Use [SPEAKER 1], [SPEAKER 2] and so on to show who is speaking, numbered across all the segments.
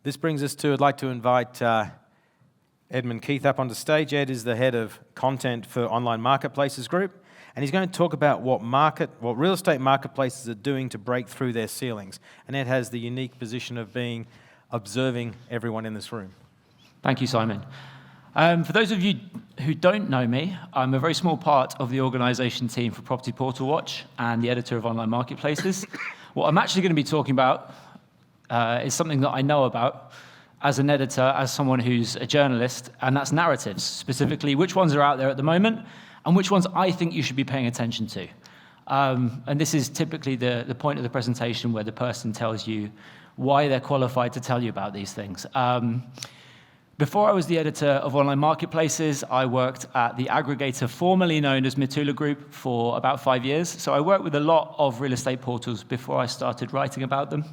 [SPEAKER 1] This brings us to, I'd like to invite Edmund Keith up onto stage. Ed is the head of content for Online Marketplaces Group, and he's going to talk about what real estate marketplaces are doing to break through their ceilings. And Ed has the unique position of observing everyone in this room.
[SPEAKER 2] Thank you, Simon. For those of you who don't know me, I'm a very small part of the organisation team for Property Portal Watch and the editor of Online Marketplaces. What I'm actually going to be talking about is something that I know about as an editor, as someone who's a journalist, and that's narratives, specifically which ones are out there at the moment and which ones I think you should be paying attention to. And this is typically the point of the presentation where the person tells you why they're qualified to tell you about these things. Before I was the editor of Online Marketplaces, I worked at the aggregator formerly known as Mitula Group for about 5 years. So I worked with a lot of real estate portals before I started writing about them.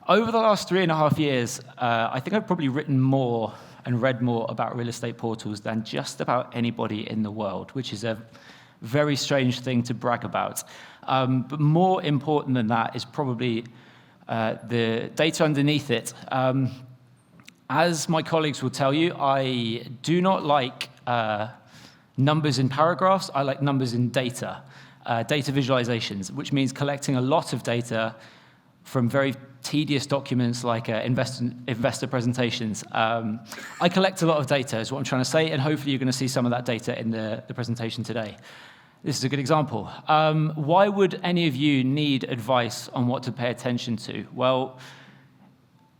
[SPEAKER 2] Over the last 3.5 years, I think I've probably written more and read more about real estate portals than just about anybody in the world, which is a very strange thing to brag about. But more important than that is probably the data underneath it. As my colleagues will tell you, I do not like numbers in paragraphs. I like numbers in data, data visualizations, which means collecting a lot of data from very tedious documents like investor presentations. I collect a lot of data, is what I'm trying to say, and hopefully you're going to see some of that data in the presentation today. This is a good example. Why would any of you need advice on what to pay attention to? Well,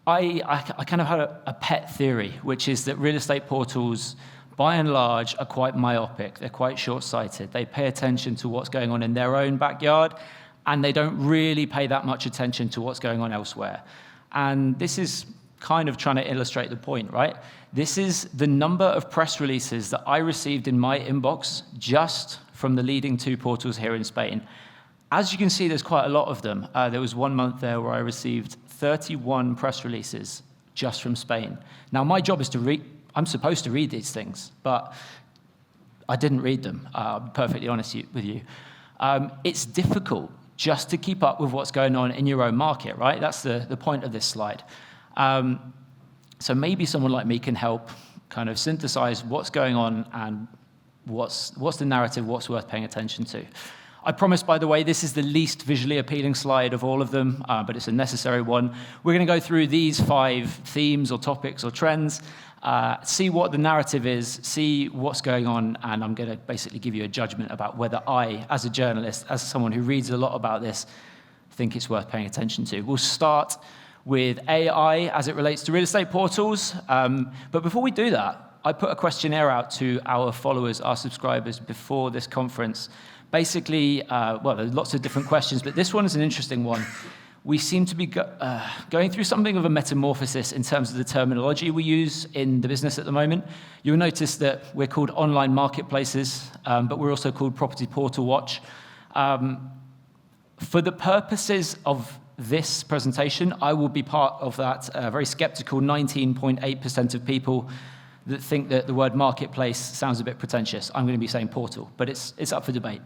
[SPEAKER 2] I kind of had a pet theory, which is that real estate portals, by and large, are quite myopic. They're quite short-sighted. They pay attention to what's going on in their own backyard, and they don't really pay that much attention to what's going on elsewhere. And this is kind of trying to illustrate the point, right? This is the number of press releases that I received in my inbox just from the leading 2 portals here in Spain. As you can see, there's quite a lot of them. There was 1 month there where I received 31 press releases just from Spain. Now, my job is to read. I'm supposed to read these things, but I didn't read them, I'll be perfectly honest with you. It's difficult just to keep up with what's going on in your own market, right? That's the point of this slide. So maybe someone like me can help kind of synthesize what's going on and what's the narrative, what's worth paying attention to. I promise, by the way, this is the least visually appealing slide of all of them, but it's a necessary one. We're going to go through these 5 themes or topics or trends, see what the narrative is, see what's going on, and I'm going to basically give you a judgment about whether I, as a journalist, as someone who reads a lot about this, think it's worth paying attention to. We'll start with AI as it relates to real estate portals, but before we do that, I put a questionnaire out to our followers, our subscribers, before this conference. Basically, well, there's lots of different questions, but this one is an interesting one. We seem to be going through something of a metamorphosis in terms of the terminology we use in the business at the moment. You'll notice that we're called Online Marketplaces, but we're also called Property Portal Watch. For the purposes of this presentation, I will be part of that very skeptical 19.8% of people that think that the word marketplace sounds a bit pretentious. I'm going to be saying portal, but it's up for debate.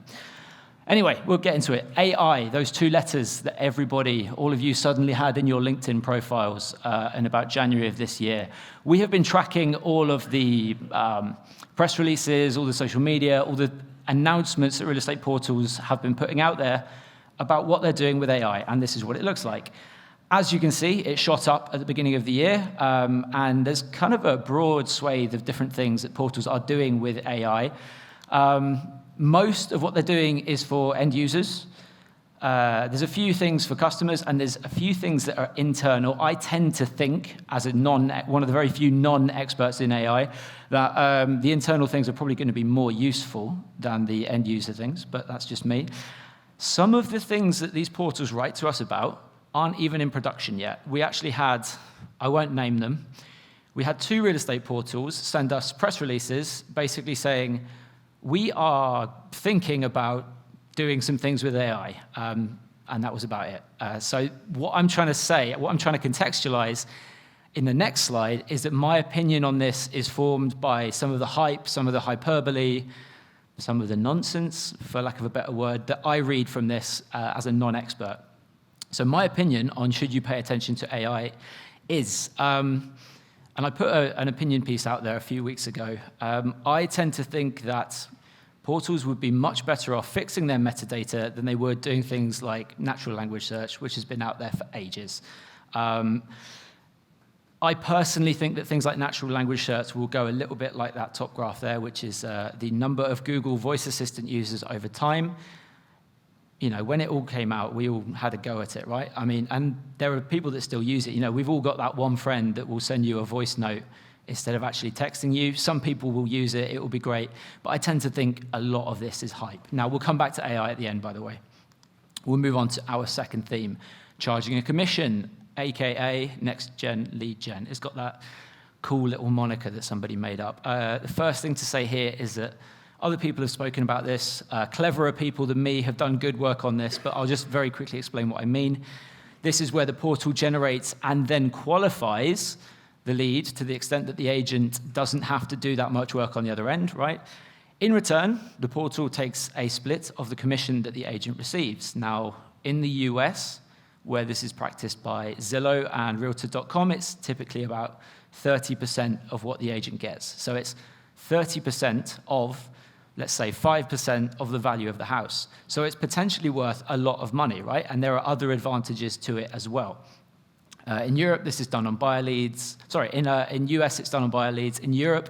[SPEAKER 2] Anyway, we'll get into it. AI, those 2 letters that everybody, all of you suddenly had in your LinkedIn profiles in about January of this year. We have been tracking all of the press releases, all the social media, all the announcements that real estate portals have been putting out there about what they're doing with AI, and this is what it looks like. As you can see, it shot up at the beginning of the year, and there's kind of a broad swathe of different things that portals are doing with AI. Most of what they're doing is for end users. There's a few things for customers, and there's a few things that are internal. I tend to think, as one of the very few non-experts in AI, that the internal things are probably going to be more useful than the end user things, but that's just me. Some of the things that these portals write to us about aren't even in production yet. We actually had, I won't name them, we had 2 real estate portals send us press releases basically saying, we are thinking about doing some things with AI, and that was about it. So what I'm trying to say, what I'm trying to contextualize in the next slide is that my opinion on this is formed by some of the hype, some of the hyperbole, some of the nonsense, for lack of a better word, that I read from this as a non-expert. So my opinion on should you pay attention to AI is, and I put an opinion piece out there a few weeks ago, I tend to think that portals would be much better off fixing their metadata than they would doing things like natural language search, which has been out there for ages. I personally think that things like natural language search will go a little bit like that top graph there, which is the number of Google Voice Assistant users over time. You know, when it all came out, we all had a go at it, right? I mean, and there are people that still use it. You know, we've all got that one friend that will send you a voice note instead of actually texting you. Some people will use it, it will be great. But I tend to think a lot of this is hype. Now, we'll come back to AI at the end, by the way. We'll move on to our second theme, charging a commission, AKA Next Gen Lead Gen. It's got that cool little moniker that somebody made up. The first thing to say here is that other people have spoken about this. Cleverer people than me have done good work on this, but I'll just very quickly explain what I mean. This is where the portal generates and then qualifies the lead to the extent that the agent doesn't have to do that much work on the other end, right? In return, the portal takes a split of the commission that the agent receives. Now, in the US, where this is practiced by Zillow and Realtor.com, it's typically about 30% of what the agent gets. So it's 30% of, let's say, 5% of the value of the house. So it's potentially worth a lot of money, right? And there are other advantages to it as well. In Europe, this is done on buyer leads. Sorry, in US, it's done on buyer leads. In Europe,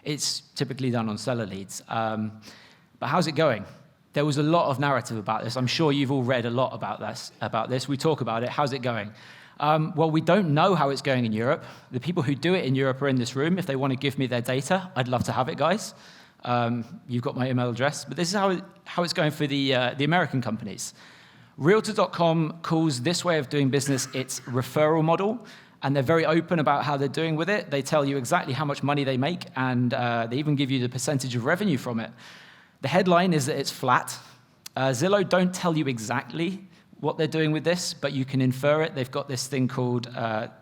[SPEAKER 2] it's typically done on seller leads. But how's it going? There was a lot of narrative about this. I'm sure you've all read a lot about this. We talk about it. How's it going? Well, we don't know how it's going in Europe. The people who do it in Europe are in this room. If they want to give me their data, I'd love to have it, guys. You've got my email address. But this is how it's going for the American companies. Realtor.com calls this way of doing business its referral model, and they're very open about how they're doing with it. They tell you exactly how much money they make, and they even give you the percentage of revenue from it. The headline is that it's flat. Zillow don't tell you exactly what they're doing with this, but you can infer it. They've got this thing called,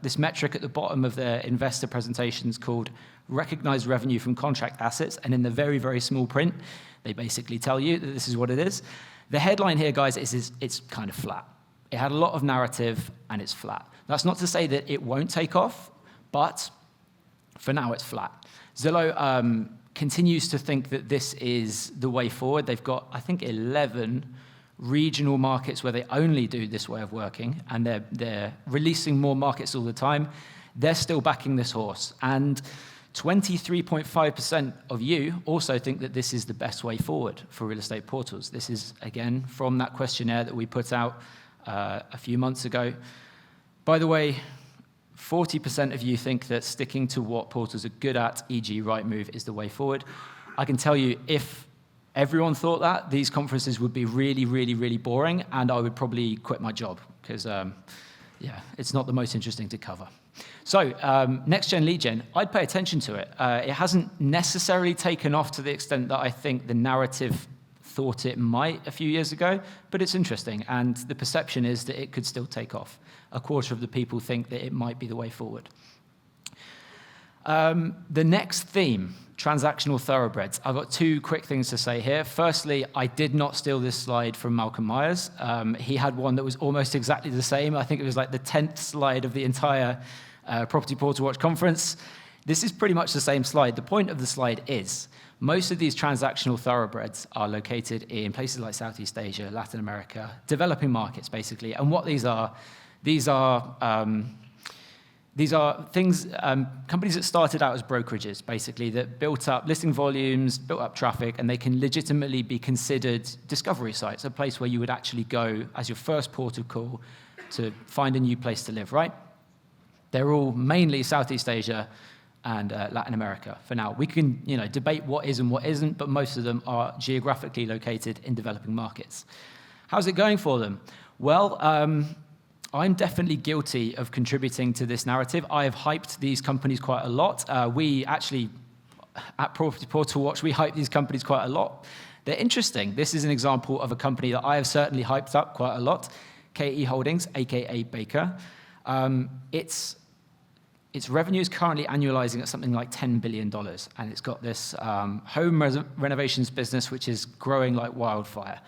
[SPEAKER 2] this metric at the bottom of their investor presentations called recognized revenue from contract assets, and in the very, very small print, they basically tell you that this is what it is. The headline here, guys, is it's kind of flat. It had a lot of narrative, and it's flat. That's not to say that it won't take off, but for now, it's flat. Zillow continues to think that this is the way forward. They've got, I think, 11 regional markets where they only do this way of working, and they're releasing more markets all the time. They're still backing this horse. And 23.5% of you also think that this is the best way forward for real estate portals. This is, again, from that questionnaire that we put out a few months ago. By the way, 40% of you think that sticking to what portals are good at, e.g. Rightmove, is the way forward. I can tell you, if everyone thought that, these conferences would be really, really, really boring, and I would probably quit my job, because, yeah, it's not the most interesting to cover. So, Next Gen Lead Gen, I'd pay attention to it. It hasn't necessarily taken off to the extent that I think the narrative thought it might a few years ago, but it's interesting, and the perception is that it could still take off. A quarter of the people think that it might be the way forward. The next theme, transactional thoroughbreds. I've got two quick things to say here. Firstly, I did not steal this slide from Malcolm Myers. He had one that was almost exactly the same. I think it was like the 10th slide of the entire Property Portal Watch conference. This is pretty much the same slide. The point of the slide is most of these transactional thoroughbreds are located in places like Southeast Asia, Latin America, developing markets, basically. And what these are things, companies that started out as brokerages, basically, that built up listing volumes, built up traffic, and they can legitimately be considered discovery sites, a place where you would actually go as your first port of call to find a new place to live, right? They're all mainly Southeast Asia and Latin America for now. We can, debate what is and what isn't, but most of them are geographically located in developing markets. How's it going for them? Well, I'm definitely guilty of contributing to this narrative. I have hyped these companies quite a lot. We actually, at Property Portal Watch, we hype these companies quite a lot. They're interesting. This is an example of a company that I have certainly hyped up quite a lot, KE Holdings, aka Baker. Its revenue is currently annualizing at something like $10 billion, and it's got this home renovations business which is growing like wildfire.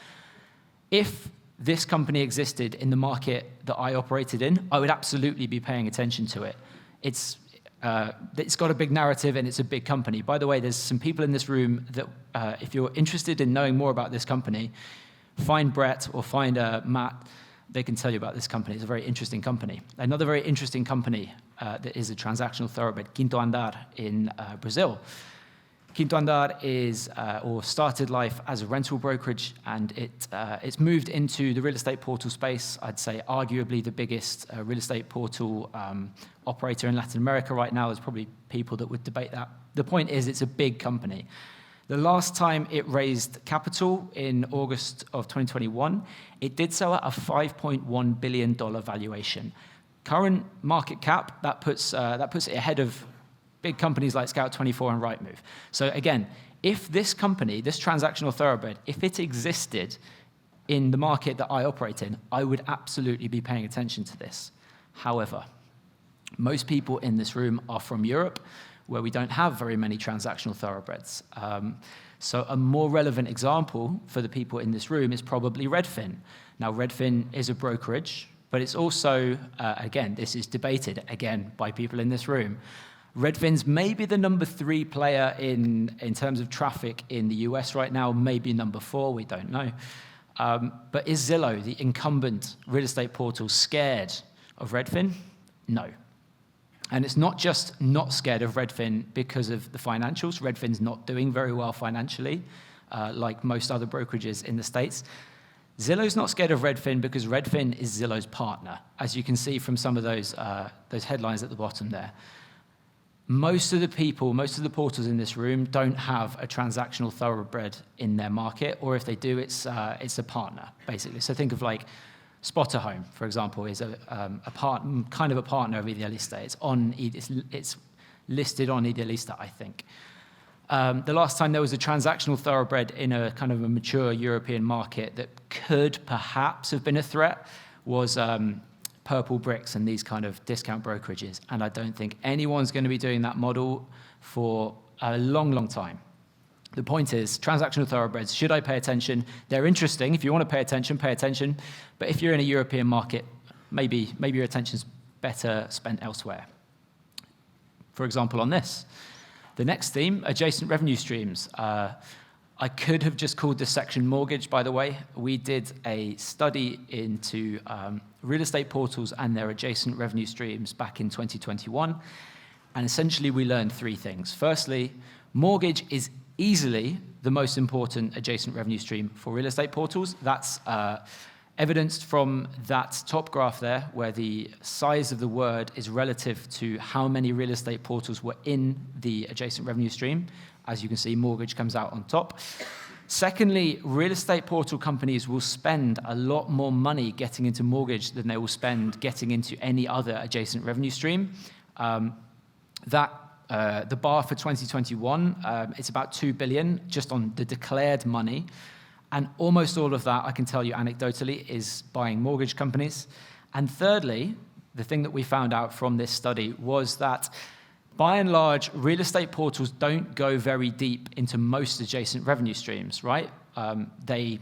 [SPEAKER 2] If this company existed in the market that I operated in, I would absolutely be paying attention to it. It's got a big narrative and it's a big company. By the way, there's some people in this room that, if you're interested in knowing more about this company, find Brett or find Matt. They can tell you about this company. It's a very interesting company. Another very interesting company that is a transactional thoroughbred, Quinto Andar in Brazil. Quinto Andar started life as a rental brokerage, and it's moved into the real estate portal space. I'd say arguably the biggest real estate portal operator in Latin America right now. There's probably people that would debate that. The point is, it's a big company. The last time it raised capital in August of 2021, it did so at a $5.1 billion valuation. Current market cap, that puts it ahead of big companies like Scout24 and Rightmove. So again, if this company, this transactional thoroughbred, if it existed in the market that I operate in, I would absolutely be paying attention to this. However, most people in this room are from Europe, where we don't have very many transactional thoroughbreds. So a more relevant example for the people in this room is probably Redfin. Now, Redfin is a brokerage, but it's also, again, this is debated, again, by people in this room. Redfin's maybe the number 3 player in terms of traffic in the US right now, maybe number 4, we don't know. But is Zillow, the incumbent real estate portal, scared of Redfin? No. And it's not just not scared of Redfin because of the financials. Redfin's not doing very well financially, like most other brokerages in the States. Zillow's not scared of Redfin because Redfin is Zillow's partner, as you can see from some of those headlines at the bottom there. Most of the people, most of the portals in this room don't have a transactional thoroughbred in their market, or if they do, it's a partner, basically. So think of like Spotter Home, for example, is a partner of Idealista. It's listed on Idealista, I think. The last time there was a transactional thoroughbred in a kind of a mature European market that could perhaps have been a threat was Purple Bricks and these kind of discount brokerages. And I don't think anyone's going to be doing that model for a long, long time. The point is, transactional thoroughbreds, should I pay attention? They're interesting. If you want to pay attention. But if you're in a European market, maybe your attention's better spent elsewhere. For example, on this. The next theme, adjacent revenue streams. I could have just called this section mortgage, by the way. We did a study into real estate portals and their adjacent revenue streams back in 2021. And essentially, we learned 3 things. Firstly, mortgage is easily the most important adjacent revenue stream for real estate portals. That's evidenced from that top graph there, where the size of the word is relative to how many real estate portals were in the adjacent revenue stream. As you can see, mortgage comes out on top. Secondly, real estate portal companies will spend a lot more money getting into mortgage than they will spend getting into any other adjacent revenue stream. The bar for 2021, it's about $2 billion just on the declared money. And almost all of that, I can tell you anecdotally, is buying mortgage companies. And thirdly, the thing that we found out from this study was that by and large, real estate portals don't go very deep into most adjacent revenue streams, right? They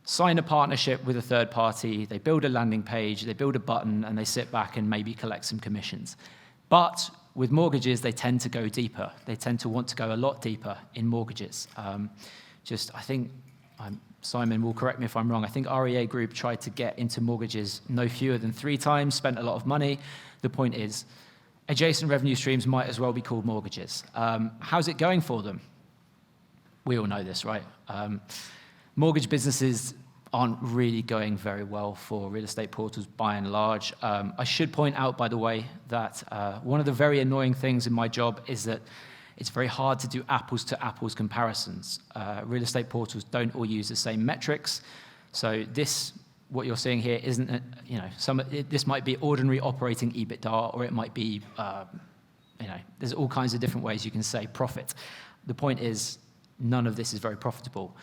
[SPEAKER 2] sign a partnership with a third party, they build a landing page, they build a button, and they sit back and maybe collect some commissions. But with mortgages, they tend to go deeper. They tend to want to go a lot deeper in mortgages. I think, Simon will correct me if I'm wrong, I think REA Group tried to get into mortgages no fewer than 3 times, spent a lot of money. The point is, adjacent revenue streams might as well be called mortgages. How's it going for them? We all know this, right? Mortgage businesses aren't really going very well for real estate portals by and large. I should point out, by the way, that one of the very annoying things in my job is that it's very hard to do apples-to-apples comparisons. Real estate portals don't all use the same metrics. So what you're seeing here isn't, this might be ordinary operating EBITDA, or it might be, there's all kinds of different ways you can say profit. The point is, none of this is very profitable.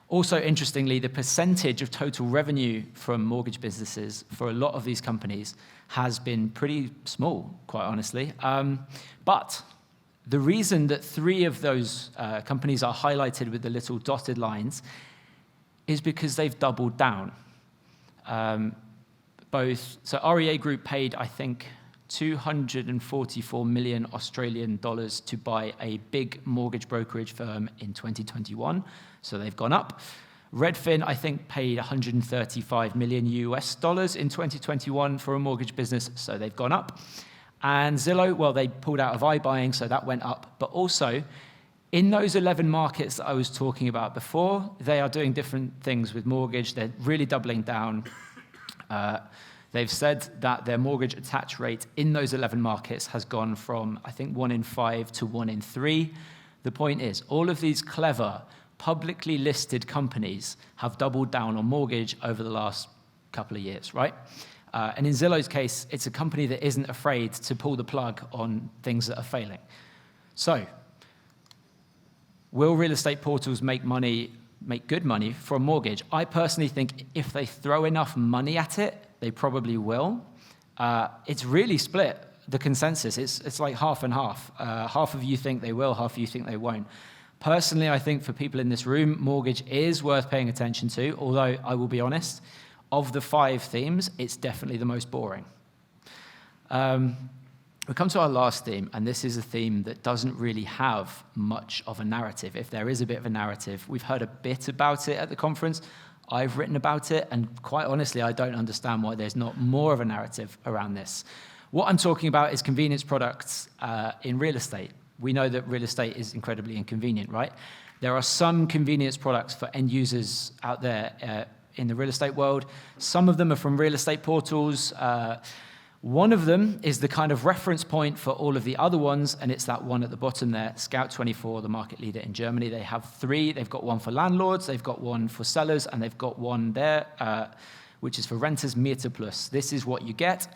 [SPEAKER 2] Also, interestingly, the percentage of total revenue from mortgage businesses for a lot of these companies has been pretty small, quite honestly. But the reason that 3 of those companies are highlighted with the little dotted lines is because they've doubled down. So REA Group paid, I think, 244 million Australian dollars to buy a big mortgage brokerage firm in 2021, so they've gone up. Redfin, I think, paid 135 million US dollars in 2021 for a mortgage business, so they've gone up. And Zillow, well, they pulled out of iBuying, so that went up. But also, in those 11 markets that I was talking about before, they are doing different things with mortgage. They're really doubling down. They've said that their mortgage attach rate in those 11 markets has gone from, I think, 1 in 5 to 1 in 3. The point is, all of these clever, publicly listed companies have doubled down on mortgage over the last couple of years, right? And in Zillow's case, it's a company that isn't afraid to pull the plug on things that are failing. So, will real estate portals make good money from mortgage? I personally think if they throw enough money at it, they probably will. It's really split, the consensus. It's like half and half. Half of you think they will, half of you think they won't. Personally, I think for people in this room, mortgage is worth paying attention to, although I will be honest, of the 5 themes, it's definitely the most boring. We come to our last theme, and this is a theme that doesn't really have much of a narrative. If there is a bit of a narrative, we've heard a bit about it at the conference. I've written about it, and quite honestly, I don't understand why there's not more of a narrative around this. What I'm talking about is convenience products in real estate. We know that real estate is incredibly inconvenient, right? There are some convenience products for end users out there in the real estate world. Some of them are from real estate portals. One of them is the kind of reference point for all of the other ones, and it's that one at the bottom there, Scout24, the market leader in Germany. They have 3. They've got one for landlords, they've got one for sellers, and they've got one there, which is for renters, MieterPlus. This is what you get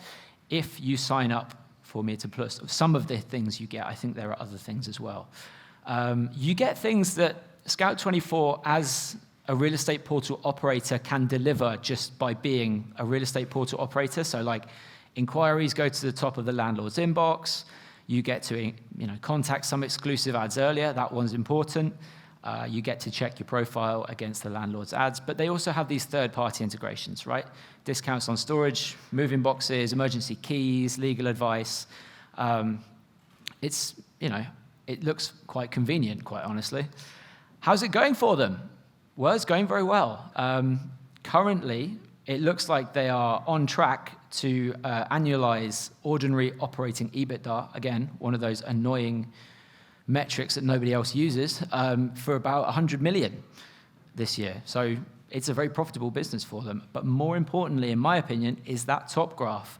[SPEAKER 2] if you sign up for MieterPlus. Some of the things you get, I think there are other things as well. You get things that Scout24, as a real estate portal operator, can deliver just by being a real estate portal operator. So like, inquiries go to the top of the landlord's inbox. You get to contact some exclusive ads earlier. That one's important. You get to check your profile against the landlord's ads. But they also have these third-party integrations, right? Discounts on storage, moving boxes, emergency keys, legal advice. It looks quite convenient, quite honestly. How's it going for them? Well, it's going very well. Currently, it looks like they are on track to annualize ordinary operating EBITDA, again, one of those annoying metrics that nobody else uses, for about 100 million this year. So it's a very profitable business for them. But more importantly, in my opinion, is that top graph.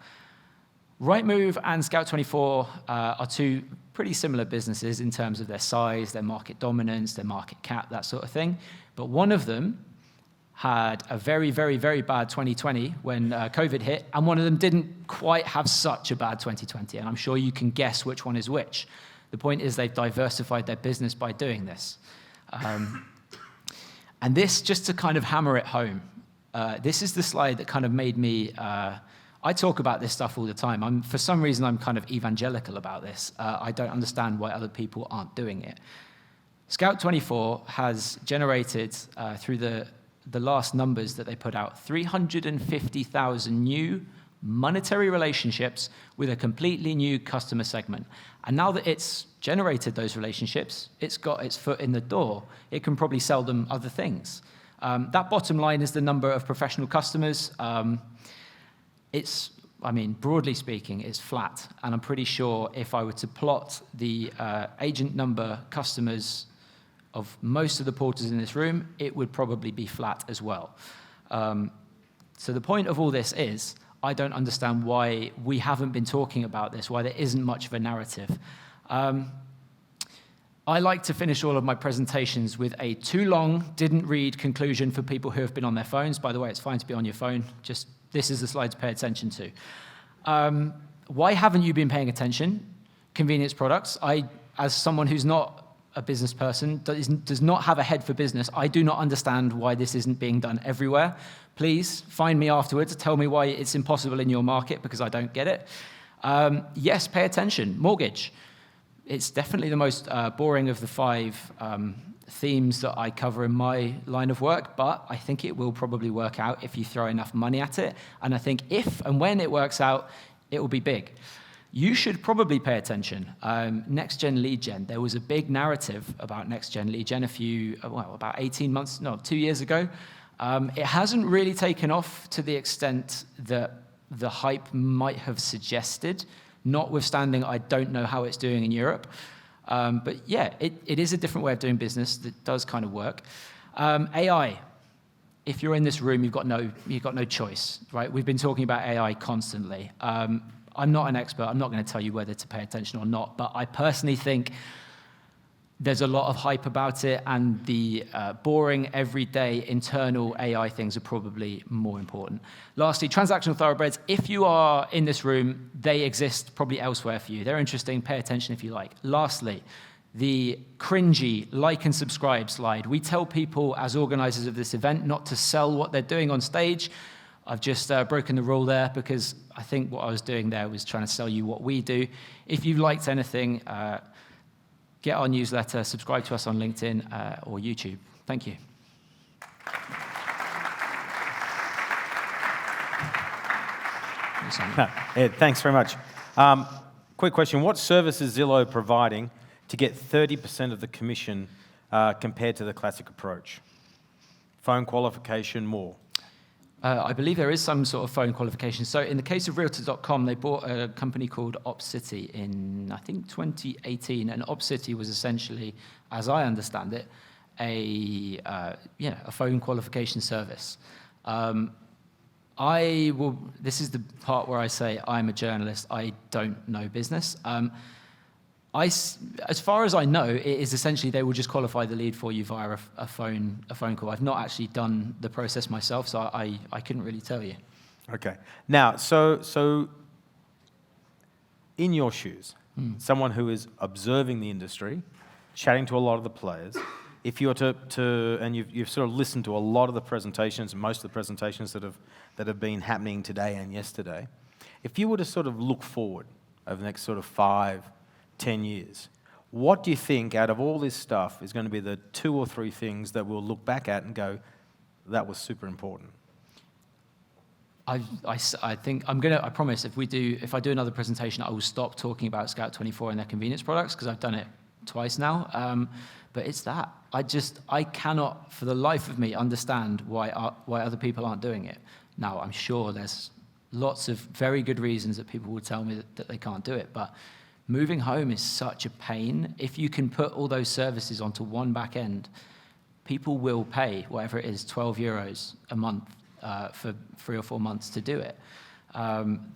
[SPEAKER 2] Rightmove and Scout24 are 2 pretty similar businesses in terms of their size, their market dominance, their market cap, that sort of thing. But one of them had a very, very, very bad 2020 when COVID hit, and one of them didn't quite have such a bad 2020, and I'm sure you can guess which one is which. The point is they've diversified their business by doing this. And this, just to kind of hammer it home, this is the slide that kind of made me, I talk about this stuff all the time. For some reason, I'm kind of evangelical about this. I don't understand why other people aren't doing it. Scout24 has generated, through the last numbers that they put out, 350,000 new monetary relationships with a completely new customer segment. And now that it's generated those relationships, it's got its foot in the door, it can probably sell them other things. That bottom line is the number of professional customers. Broadly speaking, it's flat. And I'm pretty sure if I were to plot the agent number customers of most of the portals in this room, it would probably be flat as well. So the point of all this is, I don't understand why we haven't been talking about this, why there isn't much of a narrative. I like to finish all of my presentations with a too long, didn't read conclusion for people who have been on their phones. By the way, it's fine to be on your phone. Just, this is the slide to pay attention to. Why haven't you been paying attention? Convenience products. As someone who's not a business person, does not have a head for business, I do not understand why this isn't being done everywhere. Please find me afterwards, tell me why it's impossible in your market, because I don't get it. Yes, pay attention. Mortgage. It's definitely the most boring of the 5 themes that I cover in my line of work, but I think it will probably work out if you throw enough money at it. And I think if and when it works out, it will be big. You should probably pay attention. Next-gen lead gen, there was a big narrative about next-gen lead gen about 18 months, no, 2 years ago. It hasn't really taken off to the extent that the hype might have suggested, notwithstanding I don't know how it's doing in Europe. But yeah, it is a different way of doing business that does kind of work. AI. If you're in this room, you've got no choice, right? We've been talking about AI constantly. I'm not an expert. I'm not going to tell you whether to pay attention or not, but I personally think there's a lot of hype about it, and the boring, everyday, internal AI things are probably more important. Lastly, transactional thoroughbreds. If you are in this room, they exist probably elsewhere for you. They're interesting. Pay attention if you like. Lastly, the cringy like and subscribe slide. We tell people as organizers of this event not to sell what they're doing on stage. I've just broken the rule there because I think what I was doing there was trying to sell you what we do. If you've liked anything, get our newsletter, subscribe to us on LinkedIn or YouTube. Thank you.
[SPEAKER 1] Ed, thanks very much. Quick question. What service is Zillow providing to get 30% of the commission compared to the classic approach? Phone qualification, more?
[SPEAKER 2] I believe there is some sort of phone qualification. So in the case of Realtor.com, they bought a company called OpCity in, I think, 2018. And OpCity was essentially, as I understand it, a phone qualification service. This is the part where I say I'm a journalist. I don't know business. As far as I know, it is essentially they will just qualify the lead for you via a phone call. I've not actually done the process myself, so I couldn't really tell you.
[SPEAKER 1] Okay. Now, so in your shoes, someone who is observing the industry, chatting to a lot of the players, if you were to and you've sort of listened to a lot of the presentations, most of the presentations that have been happening today and yesterday, if you were to sort of look forward over the next sort of 5-10 years, what do you think out of all this stuff is going to be the 2 or 3 things that we'll look back at and go, that was super important?
[SPEAKER 2] I think I promise if I do another presentation, I will stop talking about Scout24 and their convenience products because I've done it twice now. But it's that. I cannot for the life of me understand why other people aren't doing it. Now, I'm sure there's lots of very good reasons that people will tell me that they can't do it, but moving home is such a pain. If you can put all those services onto one back end, people will pay whatever it is, 12 euros a month for 3 or 4 months to do it.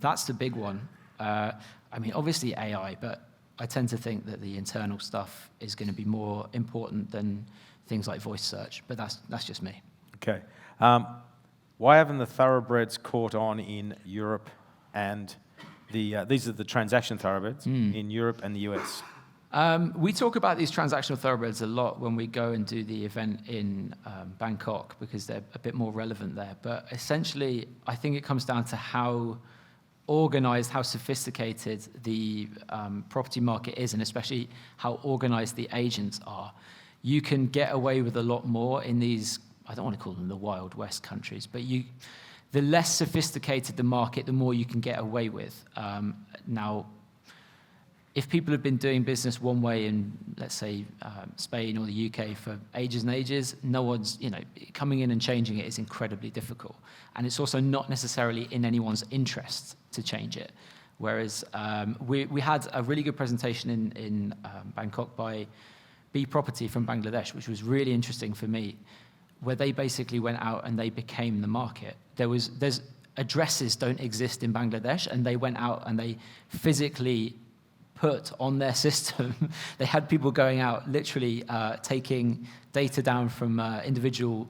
[SPEAKER 2] That's the big one. Obviously AI, but I tend to think that the internal stuff is going to be more important than things like voice search, but that's just me.
[SPEAKER 1] Okay. Why haven't the thoroughbreds caught on in Europe and these are the transaction thoroughbreds in Europe and the US?
[SPEAKER 2] We talk about these transactional thoroughbreds a lot when we go and do the event in Bangkok because they're a bit more relevant there. But essentially, I think it comes down to how organized, how sophisticated the property market is, and especially how organized the agents are. You can get away with a lot more in these, I don't want to call them the Wild West countries, but the less sophisticated the market, the more you can get away with. Now, if people have been doing business one way in, let's say, Spain or the UK for ages and ages, no one's, coming in and changing it is incredibly difficult. And it's also not necessarily in anyone's interest to change it. Whereas we had a really good presentation in Bangkok by B Property from Bangladesh, which was really interesting for me, where they basically went out and they became the market. There's addresses don't exist in Bangladesh, and they went out and they physically put on their system. They had people going out, literally taking data down from individual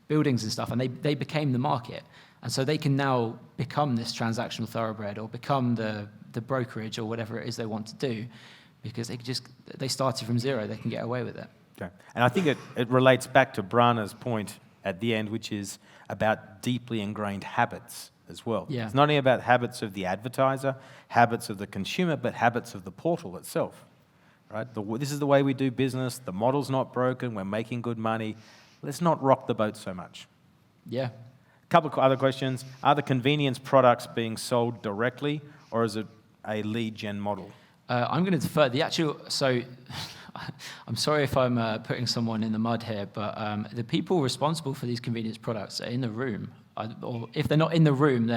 [SPEAKER 2] buildings and stuff, and they became the market. And so they can now become this transactional thoroughbred or become the brokerage or whatever it is they want to do, because they started from zero. They can get away with it.
[SPEAKER 1] Okay. And I think it relates back to Brana's point at the end, which is about deeply ingrained habits as well.
[SPEAKER 2] Yeah.
[SPEAKER 1] It's not only about habits of the advertiser, habits of the consumer, but habits of the portal itself. right? This is the way we do business. The model's not broken. We're making good money. Let's not rock the boat so much.
[SPEAKER 2] Yeah.
[SPEAKER 1] A couple of other questions. Are the convenience products being sold directly, or is it a lead gen model?
[SPEAKER 2] I'm going to defer the actual. So, I'm sorry if I'm putting someone in the mud here, but the people responsible for these convenience products are in the room. Or if they're not in the room,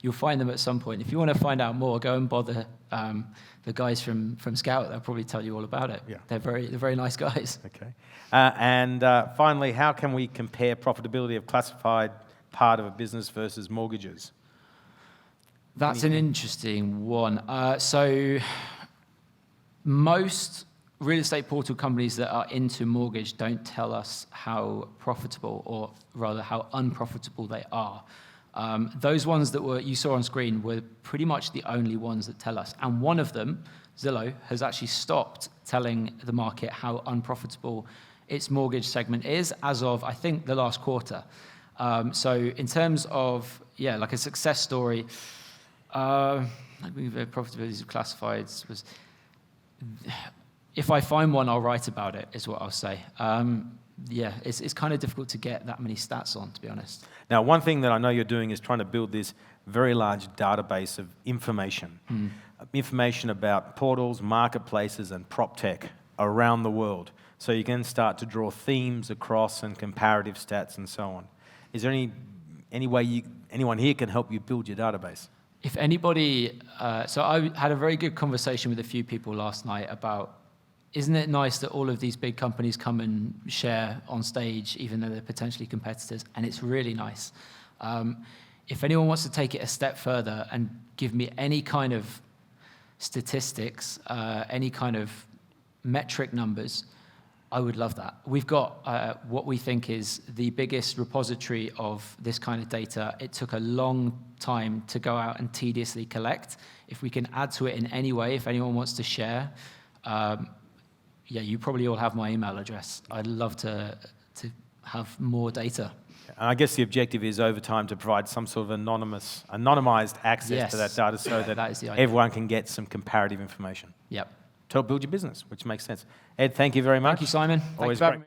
[SPEAKER 2] you'll find them at some point. If you want to find out more, go and bother the guys from Scout. They'll probably tell you all about it.
[SPEAKER 1] Yeah.
[SPEAKER 2] They're very nice guys.
[SPEAKER 1] Okay. And finally, how can we compare profitability of classified part of a business versus mortgages?
[SPEAKER 2] That's an interesting one. So most real estate portal companies that are into mortgage don't tell us how profitable, or rather how unprofitable they are. Those ones that you saw on screen were pretty much the only ones that tell us. And one of them, Zillow, has actually stopped telling the market how unprofitable its mortgage segment is as of, I think, the last quarter. So in terms of, like a success story, I think the profitability of classifieds was... If I find one, I'll write about it, is what I'll say. It's kind of difficult to get that many stats on, to be honest.
[SPEAKER 1] Now, one thing that I know you're doing is trying to build this very large database of information. Information about portals, marketplaces, and prop tech around the world. So you can start to draw themes across and comparative stats and so on. Is there any way anyone here can help you build your database?
[SPEAKER 2] If anybody... so I had a very good conversation with a few people last night about, isn't it nice that all of these big companies come and share on stage, even though they're potentially competitors? And it's really nice. If anyone wants to take it a step further and give me any kind of statistics, any kind of metric numbers, I would love that. We've got what we think is the biggest repository of this kind of data. It took a long time to go out and tediously collect. If we can add to it in any way, if anyone wants to share, you probably all have my email address. I'd love to have more data.
[SPEAKER 1] And I guess the objective is over time to provide some sort of anonymized access to that data so that
[SPEAKER 2] is the idea.
[SPEAKER 1] Everyone can get some comparative information.
[SPEAKER 2] Yep.
[SPEAKER 1] To help build your business, which makes sense. Ed, thank you very much.
[SPEAKER 2] Thank you, Simon.
[SPEAKER 1] Always
[SPEAKER 2] Thanks for having me.